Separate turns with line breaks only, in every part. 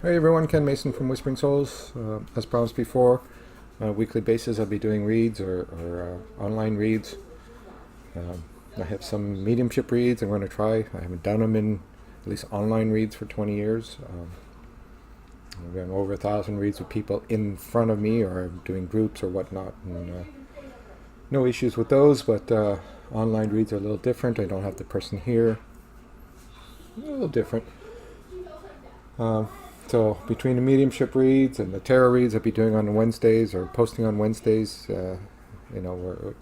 Hey everyone, Ken Mason from Whispering Souls. As promised before, on a weekly basis I'll be doing reads or online reads. I have some mediumship reads I'm going to try. I haven't done them in at least online reads for 20 years. I've done over 1,000 reads with people in front of me, or I'm doing groups or whatnot. And no issues with those, but online reads are a little different. I don't have the person here. A little different. So between the mediumship reads and the tarot reads I'll be doing on Wednesdays or posting on Wednesdays, there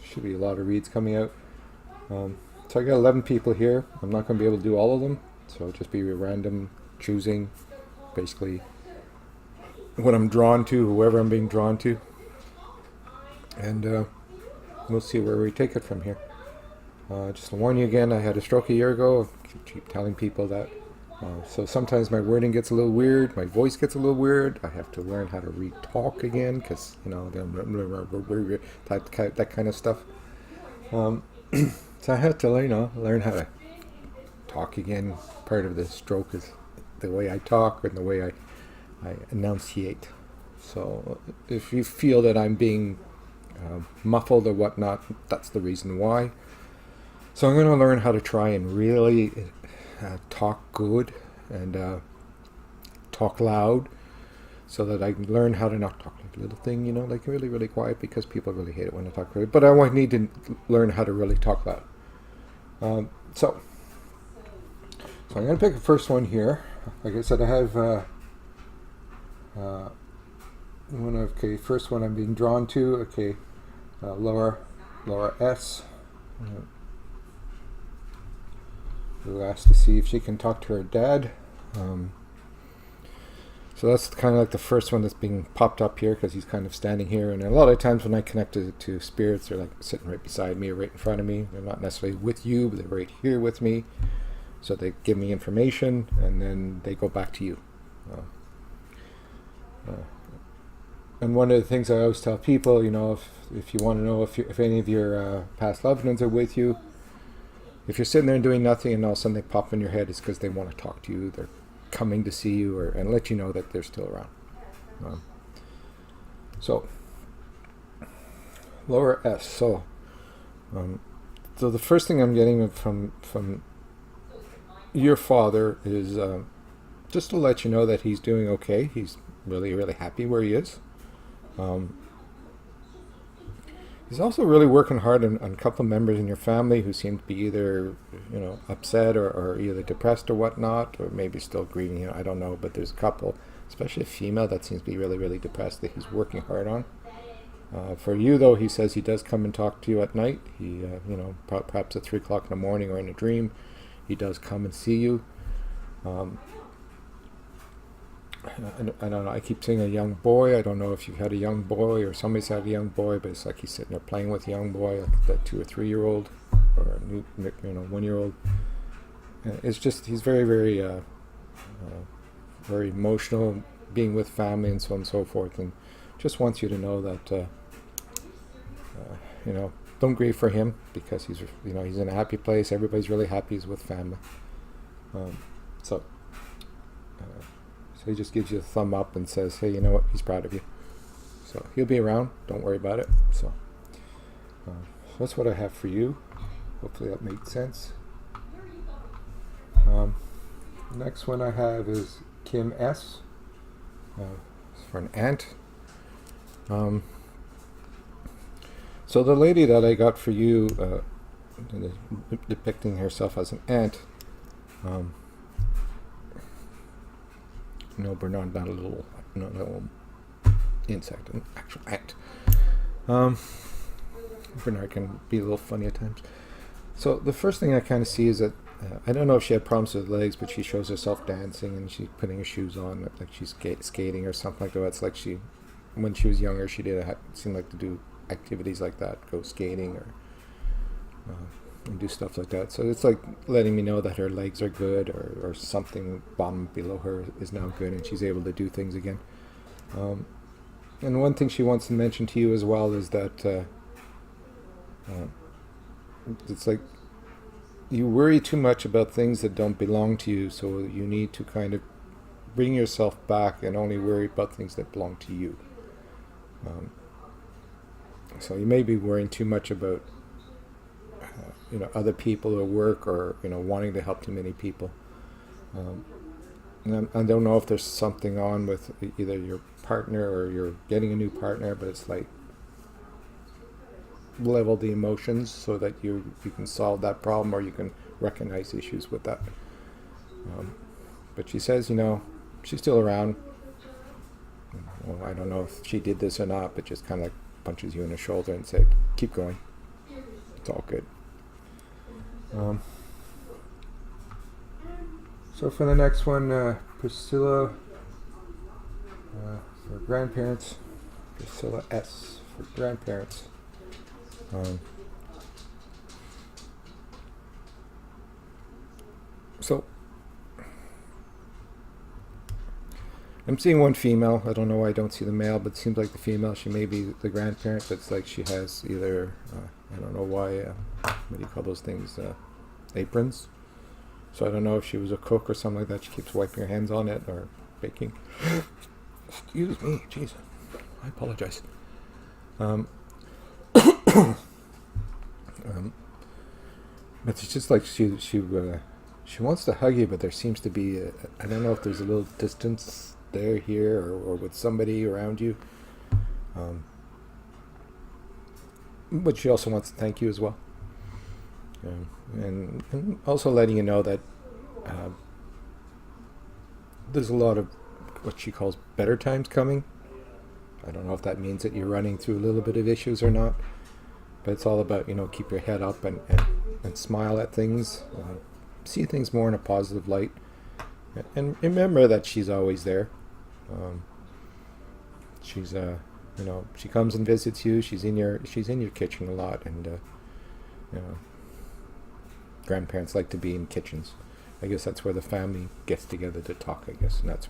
should be a lot of reads coming out. So I got 11 people here. I'm not going to be able to do all of them, so it'll just be random choosing, basically what I'm drawn to, whoever I'm being drawn to, and we'll see where we take it from here. Just to warn you again, I had a stroke a year ago. I keep telling people that. So sometimes my wording gets a little weird, my voice gets a little weird. I have to learn how to re-talk again, because, that kind of stuff. So I had to learn how to talk again. Part of the stroke is the way I talk and the way I enunciate. So if you feel that I'm being muffled or whatnot, that's the reason why. So I'm going to learn how to try and really talk good and talk loud, so that I can learn how to not talk like a little thing, like really, really quiet, because people really hate it when I talk really. But I need to learn how to really talk loud. So I'm going to pick the first one here. Like I said, I have first one I'm being drawn to. Okay, Laura S. Who asked to see if she can talk to her dad. So that's kind of like the first one that's being popped up here, because he's kind of standing here. And a lot of times when I connect to spirits, they're like sitting right beside me or right in front of me. They're not necessarily with you, but they're right here with me. So they give me information, and then they go back to you. And one of the things I always tell people, if you want to know if any of your past loved ones are with you, if you're sitting there and doing nothing and all of a sudden they pop in your head, it's because they want to talk to you. They're coming to see you and let you know that they're still around. So, Laura S. So the first thing I'm getting from your father is just to let you know that he's doing okay. He's really, really happy where he is. He's also really working hard on a couple of members in your family who seem to be either, upset or either depressed or whatnot, or maybe still grieving. I don't know, but there's a couple, especially a female, that seems to be really, really depressed, that he's working hard on. For you, though, he says he does come and talk to you at night. He, perhaps at 3 o'clock in the morning or in a dream, he does come and see you. I don't know, I keep seeing a young boy. I don't know if you've had a young boy or somebody's had a young boy, but it's like he's sitting there playing with a young boy, like that 2 or 3 year old or a new, 1 year old. It's just, he's very, very, very emotional, being with family and so on and so forth, and just wants you to know that, don't grieve for him, because he's in a happy place. Everybody's really happy he's with family. So he just gives you a thumb up and says, hey, you know what, he's proud of you. So he'll be around, don't worry about it. So that's what I have for you. Hopefully that made sense. Next one I have is Kim S. It's for an aunt. So the lady that I got for you, depicting herself as an ant, no, Bernard, not a little insect, an actual ant. Bernard can be a little funny at times. So the first thing I kind of see is that, I don't know if she had problems with legs, but she shows herself dancing and she's putting her shoes on, like she's skating or something like that. It's like when she was younger, she seemed like to do activities like that, go skating or and do stuff like that. So it's like letting me know that her legs are good, or something bottom below her is now good and she's able to do things again. And one thing she wants to mention to you as well is that it's like you worry too much about things that don't belong to you, so you need to kind of bring yourself back and only worry about things that belong to you. So you may be worrying too much about other people or work, or wanting to help too many people. And I don't know if there's something on with either your partner or you're getting a new partner, but it's like level the emotions so that you can solve that problem, or you can recognize issues with that. But she says, she's still around. Well, I don't know if she did this or not, but just kind of like punches you in the shoulder and said, keep going. It's all good. So for the next one, Priscilla for grandparents. Priscilla S for grandparents. So I'm seeing one female. I don't know why I don't see the male, but it seems like the female. She may be the grandparent, but it's like she has either, I don't know why, what do you call those things, aprons. So I don't know if she was a cook or something like that. She keeps wiping her hands on it, or baking. Excuse me, jeez, I apologize. But it's just like she wants to hug you, but there seems to be I don't know if there's a little distance there, here, or with somebody around you. But she also wants to thank you as well, and also letting you know that there's a lot of what she calls better times coming. I don't know if that means that you're running through a little bit of issues or not, but it's all about, keep your head up and smile at things, see things more in a positive light, and remember that she's always there. She's she comes and visits you. She's in your kitchen a lot, and grandparents like to be in kitchens. I guess that's where the family gets together to talk, I guess, and that's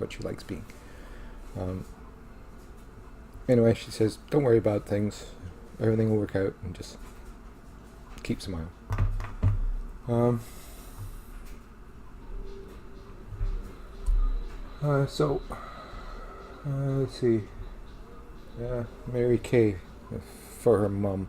what she likes being. Anyway, she says, don't worry about things. Everything will work out, and just keep smiling. So, let's see. Mary Kay for her mom.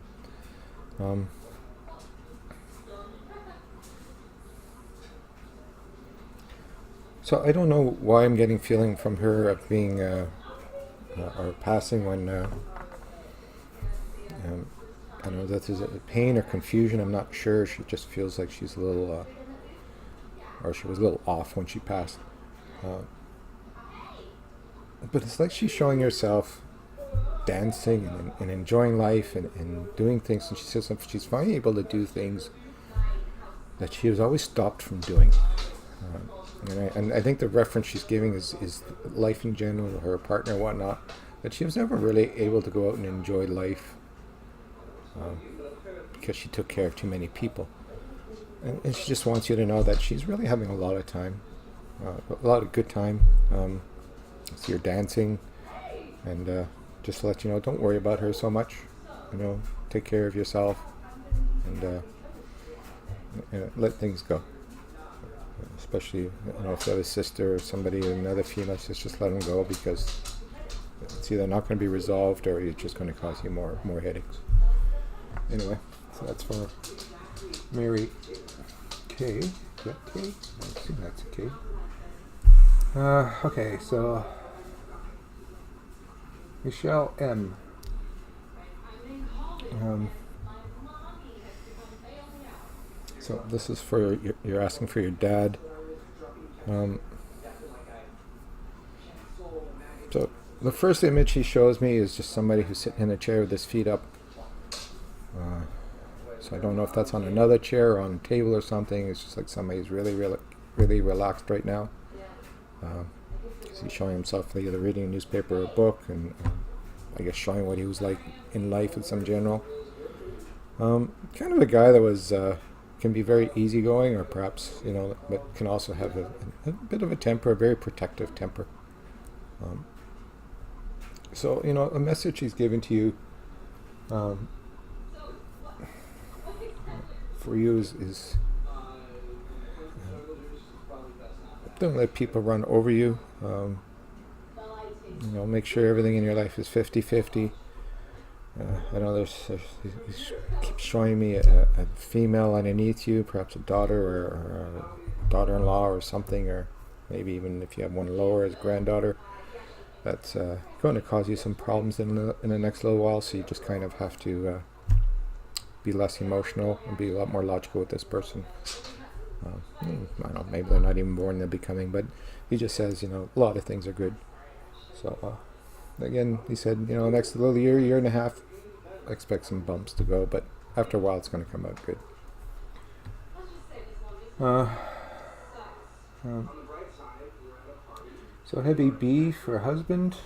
So I don't know why I'm getting feeling from her of being or passing when I don't know that there's a pain or confusion. I'm not sure. She just feels like she's a little, or she was a little off when she passed. But it's like she's showing herself dancing and enjoying life and doing things. And she says she's finally able to do things that she has always stopped from doing. And I think the reference she's giving is life in general, her partner and whatnot, that she was never really able to go out and enjoy life because she took care of too many people. And she just wants you to know that she's really having a lot of time, a lot of good time. So you're dancing, and just to let you know, don't worry about her so much. Take care of yourself, and let things go. Especially, if you have a sister or somebody, another female, just let them go, because it's either not going to be resolved or it's just going to cause you more headaches. Anyway, so that's for Mary K. Is that K? I think that's a K. Okay, so Michelle M. So this is for, you're asking for your dad. So the first image he shows me is just somebody who's sitting in a chair with his feet up. So I don't know if that's on another chair or on a table or something. It's just like somebody's really relaxed right now. He's showing himself either reading a newspaper or a book, and I guess showing what he was like in life in some general. Kind of a guy that was can be very easygoing, or perhaps but can also have a bit of a temper, a very protective temper. So a message he's given to you for you is don't let people run over you. Make sure everything in your life is 50-50. I know he keeps showing me a female underneath you, perhaps a daughter or a daughter-in-law or something, or maybe even if you have one lower as granddaughter. That's going to cause you some problems in the next little while, so you just kind of have to be less emotional and be a lot more logical with this person. I don't know, maybe they're not even born, they'll be coming, but he just says, a lot of things are good. So, again, he said, next little year and a half, I expect some bumps to go, but after a while it's going to come out good. So heavy B for husband.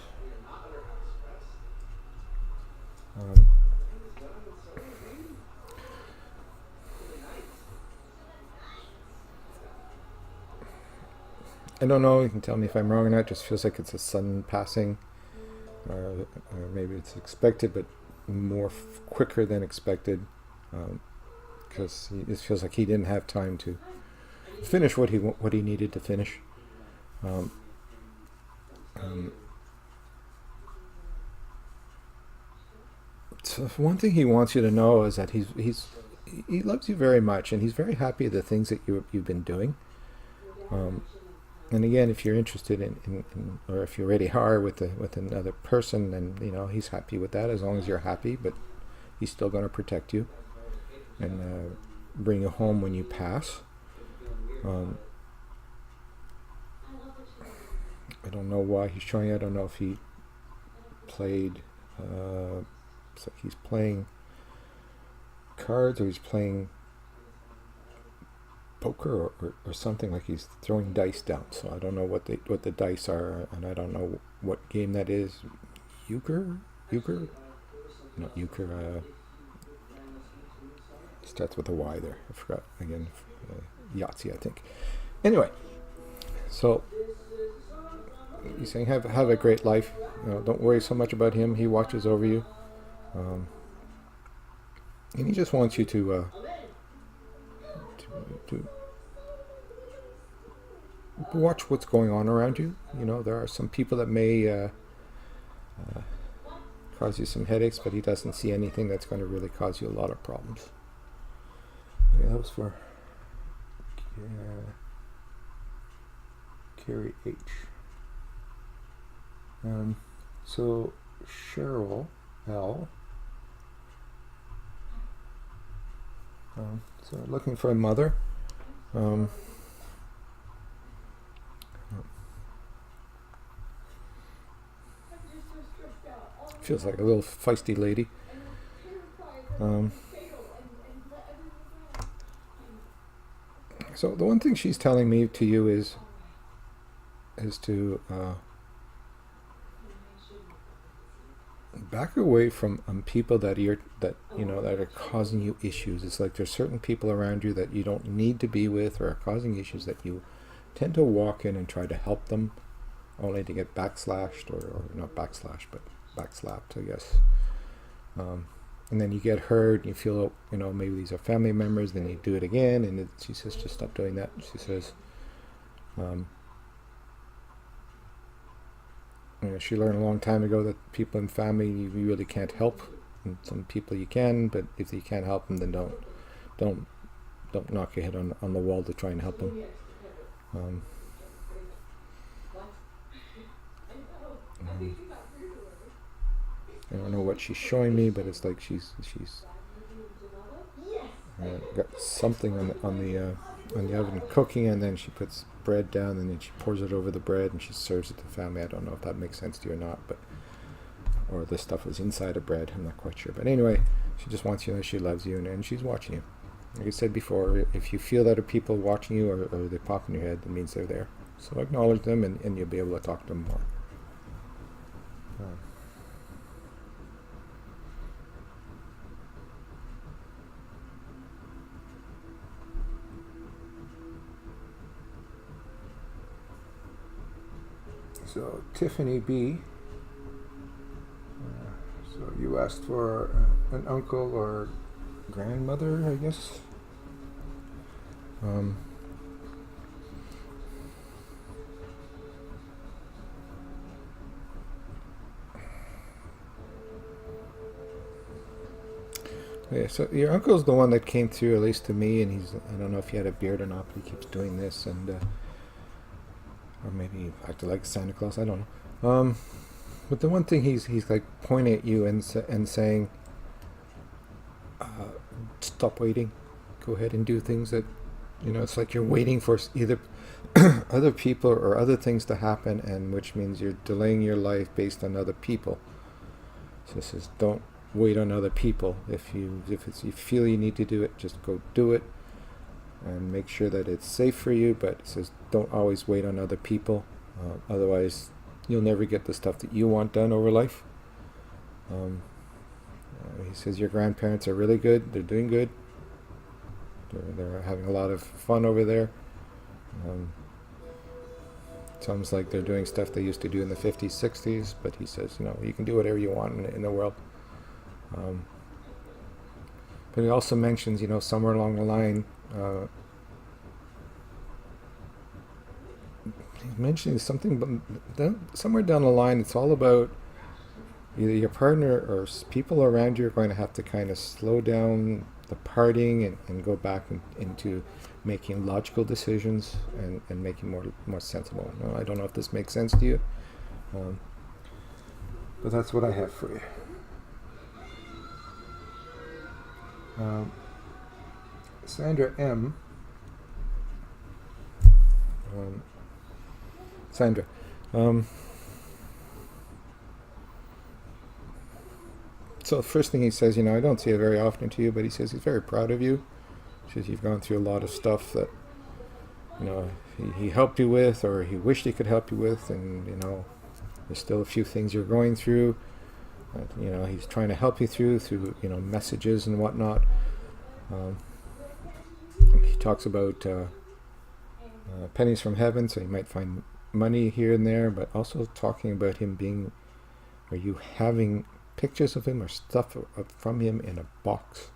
I don't know, you can tell me if I'm wrong or not. It just feels like it's a sudden passing, or maybe it's expected, but more quicker than expected, because it feels like he didn't have time to finish what he needed to finish. So one thing he wants you to know is that he loves you very much, and he's very happy with the things that you've been doing. And again, if you're interested in or if you already are with another person, then he's happy with that as long as you're happy. But he's still going to protect you and bring you home when you pass. I don't know why he's showing you. I don't know if he played. So he's playing cards or he's playing poker or something, like he's throwing dice down. So I don't know what the dice are, and I don't know what game that is. Euchre? Not euchre. Starts with a Y there. I forgot again. Yahtzee, I think. Anyway, so he's saying have a great life. Don't worry so much about him. He watches over you, and he just wants you to watch what's going on around you. There are some people that may cause you some headaches, but he doesn't see anything that's going to really cause you a lot of problems. Okay, that was for Kary H. So Cheryl L. So looking for a mother. Feels like a little feisty lady. So the one thing she's telling me to you is to back away from people that are causing you issues. It's like there's certain people around you that you don't need to be with or are causing issues that you tend to walk in and try to help them, only to get backslashed or not backslashed, but backslapped, I guess. And then you get hurt, and you feel, maybe these are family members, then you do it again, and she says, just stop doing that. She says, she learned a long time ago that people in family you really can't help, and some people you can, but if you can't help them, then don't knock your head on the wall to try and help them. I don't know what she's showing me, but it's like she's got something on the oven cooking, and then she puts bread down, and then she pours it over the bread, and she serves it to the family. I don't know if that makes sense to you or not, or the stuff was inside of bread. I'm not quite sure, but anyway, she just wants you to know she loves you, and she's watching you. Like I said before, if you feel that are people watching you or they pop in your head, that means they're there. So acknowledge them, and you'll be able to talk to them more. So Tiffany B. So you asked for an uncle or grandmother, I guess. Yeah, so your uncle's the one that came through, at least to me, and I don't know if he had a beard or not, but he keeps doing this, and or maybe he acted like Santa Claus, I don't know. But the one thing he's like pointing at you and saying, stop waiting, go ahead and do things that, it's like you're waiting for either other people or other things to happen, and which means you're delaying your life based on other people. So it says, don't wait on other people. If you feel you need to do it, just go do it, and make sure that it's safe for you. But it says, don't always wait on other people. Otherwise, you'll never get the stuff that you want done over life. He says your grandparents are really good. They're doing good. They're having a lot of fun over there. Sounds like they're doing stuff they used to do in the 50s, 60s, but he says, you can do whatever you want in the world. But he also mentions, somewhere along the line, he's mentioning something, but somewhere down the line, it's all about either your partner or people around you are going to have to kind of slow down the partying and go back into making logical decisions and making more sensible. I don't know if this makes sense to you, but that's what I have for you. Sandra M. Sandra. So the first thing he says, I don't see it very often to you, but he says he's very proud of you. He says you've gone through a lot of stuff that, he helped you with, or he wished he could help you with, and, there's still a few things you're going through. He's trying to help you through, messages and whatnot. He talks about pennies from heaven, so you might find money here and there, but also talking about him are you having pictures of him or stuff from him in a box.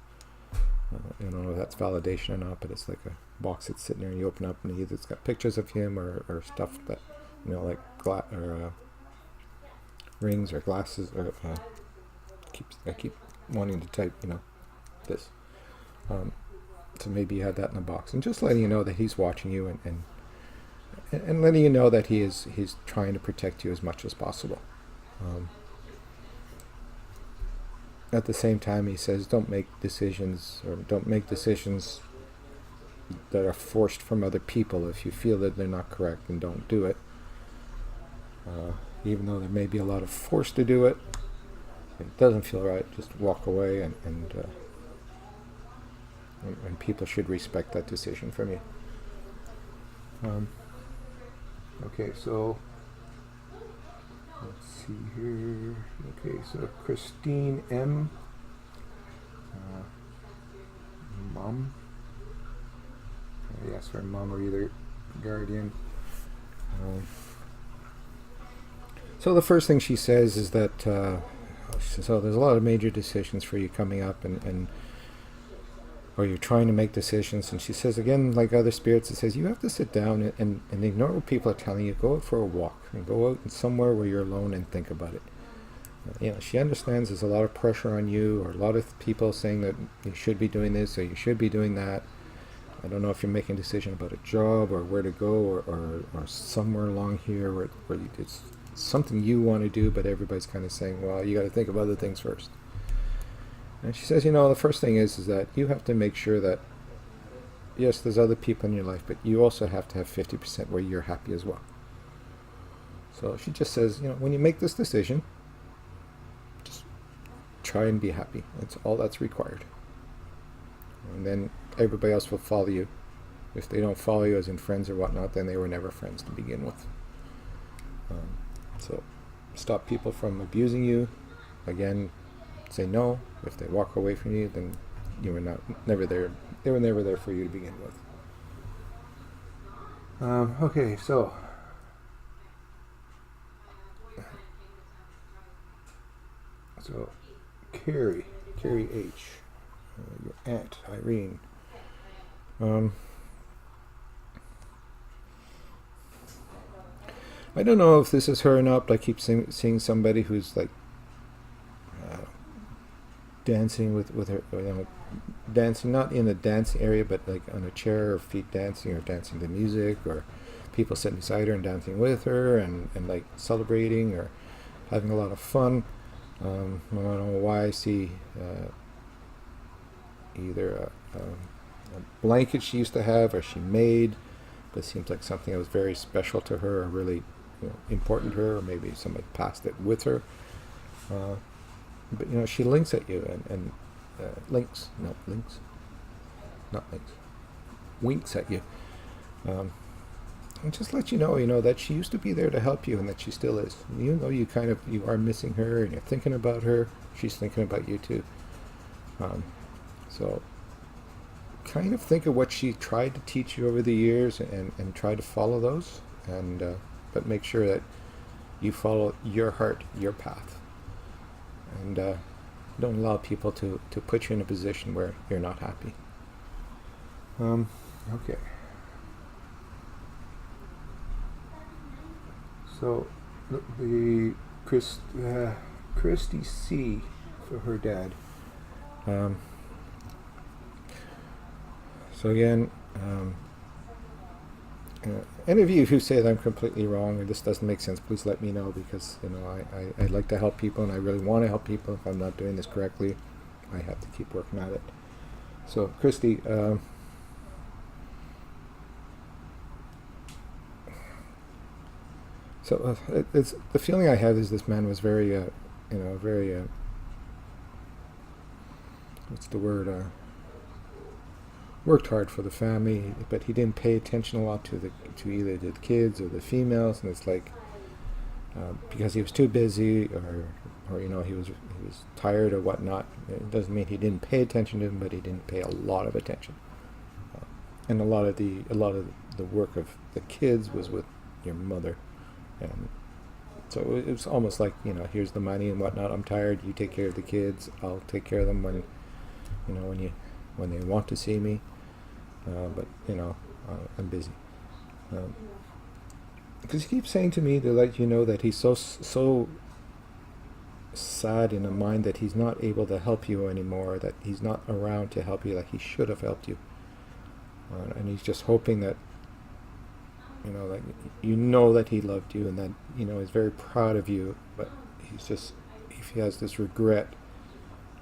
I don't know if that's validation or not, but it's like a box that's sitting there and you open up and either it's got pictures of him or stuff that, like rings or glasses, or I keep wanting to type, this. So maybe you had that in a box, and just letting you know that he's watching you and letting you know that he's trying to protect you as much as possible. At the same time, he says, don't make decisions that are forced from other people. If you feel that they're not correct, then don't do it. Even though there may be a lot of force to do it, if it doesn't feel right, just walk away, and people should respect that decision from you. Okay, so let's see here. Okay, so Christine M. Mom. Yes, her mom or either guardian. So the first thing she says is that so there's a lot of major decisions for you coming up, or you're trying to make decisions, and she says, again, like other spirits, it says you have to sit down and ignore what people are telling you. Go out for a walk and go out somewhere where you're alone and think about it. She understands there's a lot of pressure on you, or a lot of people saying that you should be doing this or you should be doing that. I don't know if you're making a decision about a job or where to go, or somewhere along here where it's something you want to do, but everybody's kind of saying, well, you got to think of other things first. And she says, the first thing is that you have to make sure that, yes, there's other people in your life, but you also have to have 50% where you're happy as well. So she just says, when you make this decision, just try and be happy. That's all that's required. And then everybody else will follow you. If they don't follow you as in friends or whatnot, then they were never friends to begin with. So stop people from abusing you. Again, say no. If they walk away from you, then you were never there. They were never there for you to begin with. Okay, so Kary H, your aunt Irene. I don't know if this is her or not, but I keep seeing somebody who's like dancing with her, dancing not in a dancing area, but like on a chair or feet dancing or dancing to music, or people sitting beside her and dancing with her and like celebrating or having a lot of fun. I don't know why I see either a blanket she used to have or she made, but it seems like something that was very special to her or really important to her, or maybe someone passed it with her. But she links at you and winks at you, and just let you know that she used to be there to help you and that she still is. You know, you are missing her and you're thinking about her. She's thinking about you too. So kind of think of what she tried to teach you over the years and try to follow those, and but make sure that you follow your heart, your path, and don't allow people to put you in a position where you're not happy. Okay. So the Christie C for her dad. So again, any of you who say that I'm completely wrong or this doesn't make sense, please let me know, because I like to help people and I really want to help people. If I'm not doing this correctly, I have to keep working at it. So Christie, it's the feeling I have is this man was very, very, what's the word? Worked hard for the family, but he didn't pay attention a lot to either the kids or the females, and it's like because he was too busy or he was tired or whatnot. It doesn't mean he didn't pay attention to them, but he didn't pay a lot of attention. And a lot of the work of the kids was with your mother. And so it was almost like, here's the money and whatnot. I'm tired. You take care of the kids. I'll take care of them when they want to see me. But I'm busy. Because he keeps saying to me to let you know that he's so sad in a mind that he's not able to help you anymore. That he's not around to help you like he should have helped you. And he's just hoping that. That he loved you and that, is very proud of you, but he has this regret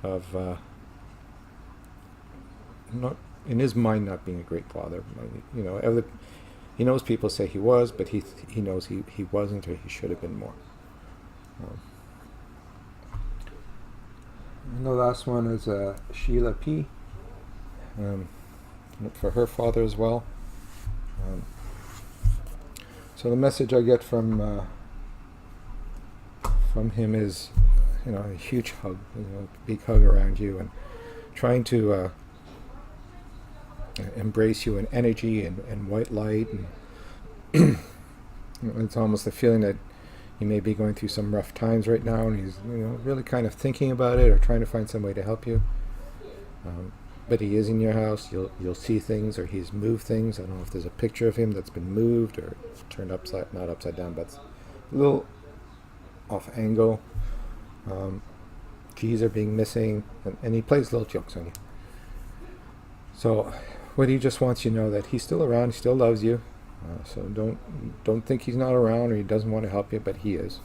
of not, in his mind, not being a great father. He knows people say he was, but he knows he wasn't, or he should have been more. And the last one is Sheila P. For her father as well. So the message I get from him is, a huge hug, big hug around you, and trying to embrace you in energy and white light, and it's almost the feeling that he may be going through some rough times right now, and he's really kind of thinking about it or trying to find some way to help you. But he is in your house. You'll see things, or he's moved things. I don't know if there's a picture of him that's been moved or turned not upside down, but a little off angle. Keys are being missing, and he plays little jokes on you. So what he just wants you to know that he's still around, he still loves you. So don't think he's not around or he doesn't want to help you, but he is.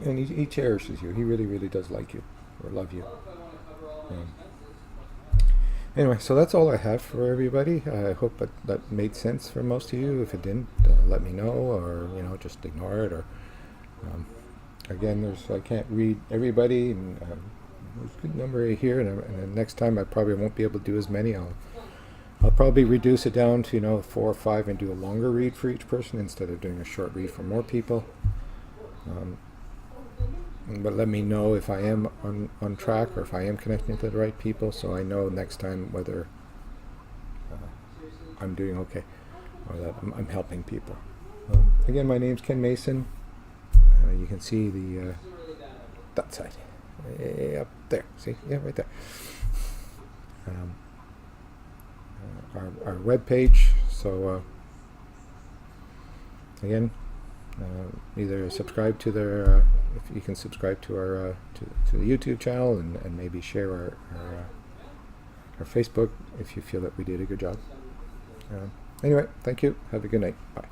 And he cherishes you. He really, really does like you or love you. Anyway, so that's all I have for everybody. I hope that made sense for most of you. If it didn't, let me know, or just ignore it. Or again, I can't read everybody, and there's a good number here. And the next time, I probably won't be able to do as many. I'll probably reduce it down to 4 or 5 and do a longer read for each person instead of doing a short read for more people. But let me know if I am on track or if I am connecting to the right people, so I know next time whether I'm doing okay or that I'm helping people. Again, my name's Ken Mason. You can see that side. Up there. See? Yeah, right there. Our webpage. So again, either subscribe to their if you can subscribe to our to the YouTube channel, and maybe share our Facebook if you feel that we did a good job. Anyway, thank you. Have a good night. Bye.